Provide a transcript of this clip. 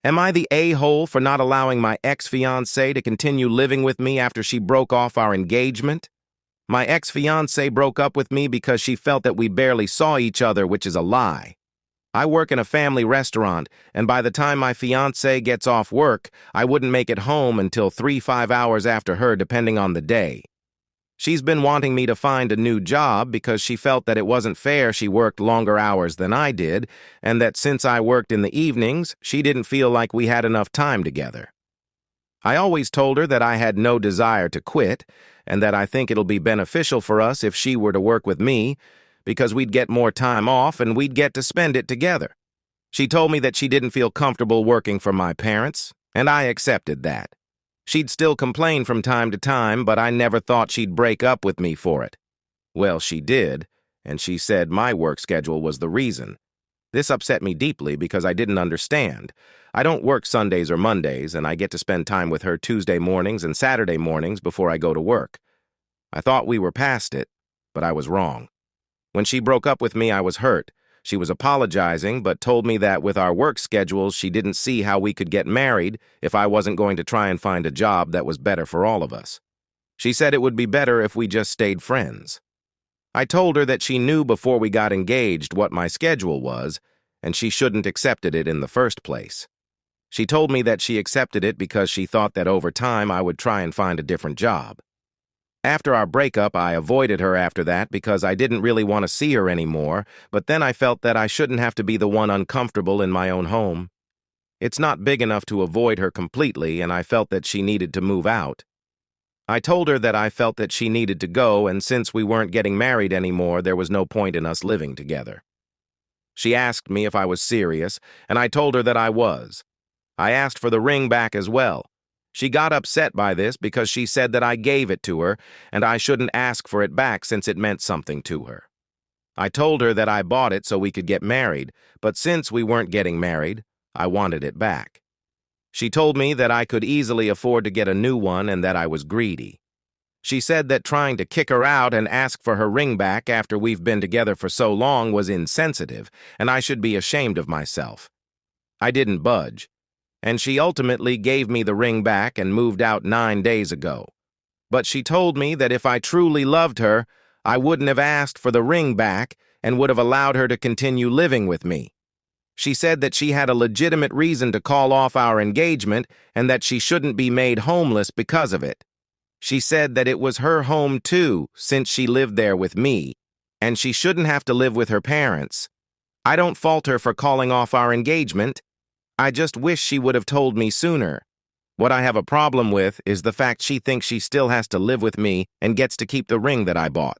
Am I the a-hole for not allowing my ex-fiancée to continue living with me after she broke off our engagement? My ex-fiancée broke up with me because she felt that we barely saw each other, which is a lie. I work in a family restaurant, and by the time my fiancée gets off work, I wouldn't make it home until 3-5 hours after her, depending on the day. She's been wanting me to find a new job because she felt that it wasn't fair she worked longer hours than I did, and that since I worked in the evenings, she didn't feel like we had enough time together. I always told her that I had no desire to quit, and that I think it'll be beneficial for us if she were to work with me, because we'd get more time off and we'd get to spend it together. She told me that she didn't feel comfortable working for my parents, and I accepted that. She'd still complain from time to time, but I never thought she'd break up with me for it. Well, she did, and she said my work schedule was the reason. This upset me deeply because I didn't understand. I don't work Sundays or Mondays, and I get to spend time with her Tuesday mornings and Saturday mornings before I go to work. I thought we were past it, but I was wrong. When she broke up with me, I was hurt. She was apologizing, but told me that with our work schedules, she didn't see how we could get married if I wasn't going to try and find a job that was better for all of us. She said it would be better if we just stayed friends. I told her that she knew before we got engaged what my schedule was, and she shouldn't accepted it in the first place. She told me that she accepted it because she thought that over time I would try and find a different job. After our breakup, I avoided her after that because I didn't really want to see her anymore, but then I felt that I shouldn't have to be the one uncomfortable in my own home. It's not big enough to avoid her completely, and I felt that she needed to move out. I told her that I felt that she needed to go, and since we weren't getting married anymore, there was no point in us living together. She asked me if I was serious, and I told her that I was. I asked for the ring back as well. She got upset by this because she said that I gave it to her and I shouldn't ask for it back since it meant something to her. I told her that I bought it so we could get married, but since we weren't getting married, I wanted it back. She told me that I could easily afford to get a new one and that I was greedy. She said that trying to kick her out and ask for her ring back after we've been together for so long was insensitive and I should be ashamed of myself. I didn't budge, and she ultimately gave me the ring back and moved out 9 days ago. But she told me that if I truly loved her, I wouldn't have asked for the ring back and would have allowed her to continue living with me. She said that she had a legitimate reason to call off our engagement and that she shouldn't be made homeless because of it. She said that it was her home too, since she lived there with me, and she shouldn't have to live with her parents. I don't fault her for calling off our engagement. I just wish she would have told me sooner. What I have a problem with is the fact she thinks she still has to live with me and gets to keep the ring that I bought.